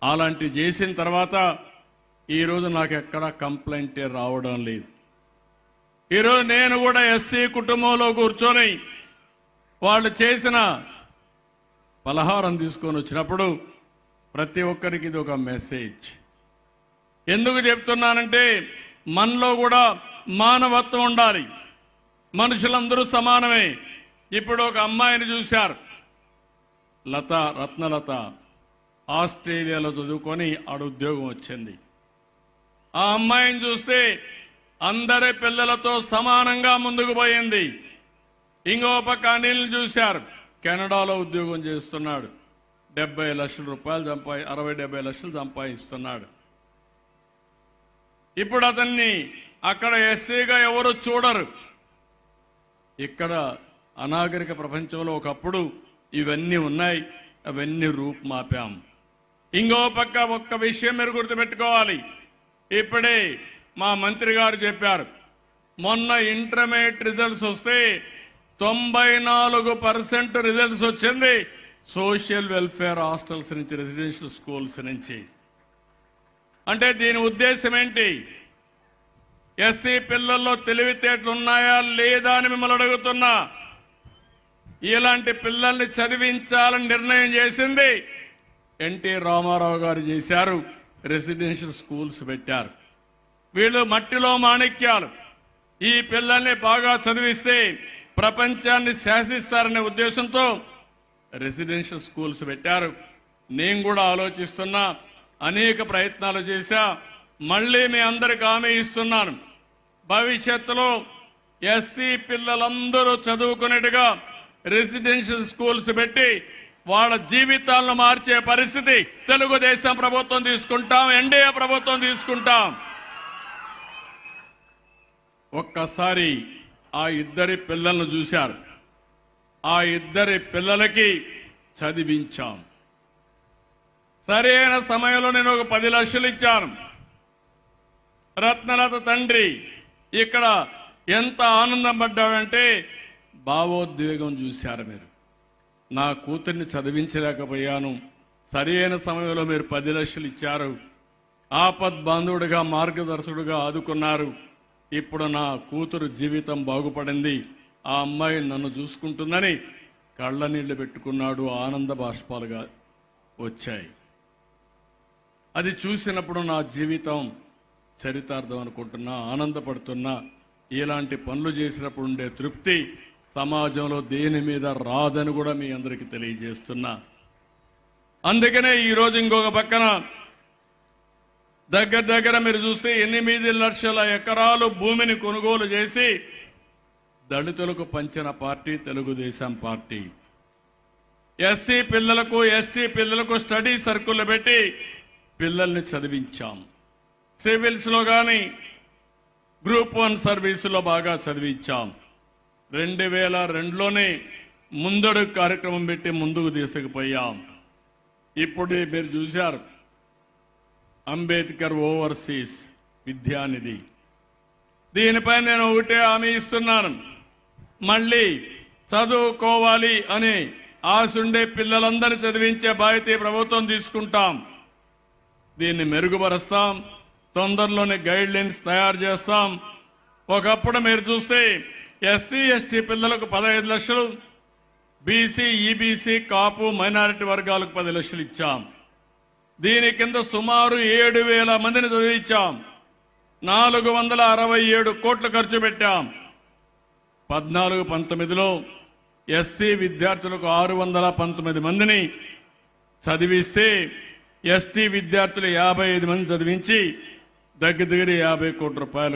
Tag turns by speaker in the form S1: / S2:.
S1: అలాంటి చేసిన తర్వాత ఈరోజు నాకు ఎక్కడ కంప్లైంటే రావడం లేదు. ఈరోజు నేను కూడా ఎస్సీ కుటుంబంలో కూర్చొని వాళ్ళు చేసిన పలహారం తీసుకొని వచ్చినప్పుడు ప్రతి ఒక్కరికి ఇది ఒక మెసేజ్. ఎందుకు చెప్తున్నానంటే మనలో కూడా మానవత్వం ఉండాలి. మనుషులందరూ సమానమే. ఇప్పుడు ఒక అమ్మాయిని చూశారు, రత్నలత ఆస్ట్రేలియాలో చదువుకొని ఆడ ఉద్యోగం వచ్చింది. ఆ అమ్మాయిని చూస్తే అందరి పిల్లలతో సమానంగా ముందుకు పోయింది. ఇంకో పక్క అనిల్ని చూశారు, కెనడాలో ఉద్యోగం చేస్తున్నాడు, 70 లక్షల రూపాయలు 60-70 లక్షలు సంపాదిస్తున్నాడు. ఇప్పుడు అతన్ని అక్కడ ఎస్సీగా ఎవరు చూడరు. ఇక్కడ అనాగరిక ప్రపంచంలో ఒకప్పుడు ఇవన్నీ ఉన్నాయి, అవన్నీ రూపుమాపాం. ఇంకో పక్క ఒక్క విషయం మీరు గుర్తుపెట్టుకోవాలి. ఇప్పుడే మా మంత్రి గారు చెప్పారు, మొన్న ఇంటర్మీడియట్ రిజల్ట్స్ వస్తే 94% రిజల్ట్స్ వచ్చింది సోషల్ వెల్ఫేర్ హాస్టల్స్ నుంచి, రెసిడెన్షియల్ స్కూల్స్ నుంచి. అంటే దీని ఉద్దేశం ఏంటి? ఎస్సీ పిల్లల్లో తెలివితేటలు ఉన్నాయా లేదా అని మిమ్మల్ని అడుగుతున్నా. ఇలాంటి పిల్లల్ని చదివించాలని నిర్ణయం చేసింది ఎన్టీ రామారావు గారు చేశారు. రెసిడెన్షియల్ స్కూల్స్ పెట్టారు. వీళ్ళు మట్టిలో మాణిక్యాలు. ఈ పిల్లల్ని బాగా చదివిస్తే ప్రపంచాన్ని శాసిస్తారనే ఉద్దేశంతో రెసిడెన్షియల్ స్కూల్స్ పెట్టారు. నేను కూడా ఆలోచిస్తున్నా, అనేక ప్రయత్నాలు చేశా. మళ్ళీ మీ అందరికి హామీ ఇస్తున్నాను, భవిష్యత్తులో ఎస్సీ పిల్లలందరూ చదువుకునేట్టుగా రెసిడెన్షియల్ స్కూల్స్ పెట్టి వాళ్ళ జీవితాలను మార్చే పరిస్థితి తెలుగుదేశం ప్రభుత్వం తీసుకుంటాం, ఎన్డీఏ ప్రభుత్వం తీసుకుంటాం. ఒక్కసారి ఆ ఇద్దరి పిల్లలను చూశారు. ఆ ఇద్దరి పిల్లలకి చదివించాం. సరైన సమయంలో నేను ఒక 10 లక్షలు ఇచ్చాను. రత్నలత తండ్రి ఇక్కడ ఎంత ఆనందం పడ్డాడంటే భావోద్వేగం చూశారు మీరు. నా కూతుర్ని చదివించలేకపోయాను, సరైన సమయంలో మీరు 10 లక్షలు ఇచ్చారు, ఆపద్ బాంధవుడిగా మార్గదర్శకుడిగా ఆదుకున్నారు. ఇప్పుడు నా కూతురు జీవితం బాగుపడింది, ఆ అమ్మాయి నన్ను చూసుకుంటుందని కళ్ళ నీళ్లు పెట్టుకున్నాడు. ఆనంద బాష్పాలుగా వచ్చాయి. అది చూసినప్పుడు నా జీవితం చరితార్థం అనుకుంటున్నా, ఆనందపడుతున్నా. ఇలాంటి పనులు చేసినప్పుడు ఉండే తృప్తి సమాజంలో దేని మీద రాదని కూడా మీ అందరికీ తెలియజేస్తున్నా. అందుకనే ఈరోజు ఇంకొక పక్కన దగ్గర మీరు చూస్తే 8 లక్షల ఎకరాలు భూమిని కొనుగోలు చేసి దళితులకు పంచిన పార్టీ తెలుగుదేశం పార్టీ. ఎస్సీ పిల్లలకు, ఎస్టీ పిల్లలకు స్టడీ సర్కిల్ పెట్టి పిల్లల్ని చదివించాం. సివిల్స్ లో కానీ గ్రూప్ 1 సర్వీసులో బాగా చదివించాం. 2002లోనే ముందడుగు కార్యక్రమం పెట్టి ముందుకు తీసుకుపోయాం. ఇప్పుడు మీరు చూశారు, అంబేద్కర్ ఓవర్సీస్ విద్యానిధి. దీనిపై నేను ఒకటే హామీ ఇస్తున్నాను, మళ్ళీ చదువుకోవాలి అని ఆశుండే పిల్లలందరినీ చదివించే బాధ్యత ప్రభుత్వం తీసుకుంటాం. దీన్ని మెరుగుపరుస్తాం. తొందరలోనే గైడ్ లైన్స్ తయారు చేస్తాం. ఒకప్పుడు మీరు చూస్తే ఎస్సీ ఎస్టీ పిల్లలకు 15 లక్షలు, బీసీ ఈబీసీ కాపు మైనారిటీ వర్గాలకు 10 లక్షలు ఇచ్చాం. దీని కింద సుమారు 7,000 మందిని చదివించాం. 467 కోట్లు ఖర్చు పెట్టాం. 14-19లో ఎస్సీ విద్యార్థులకు 619 మందిని చదివిస్తే ఎస్టీ విద్యార్థులు 55 మంది చదివించి దగ్గర 50 కోట్ల రూపాయలు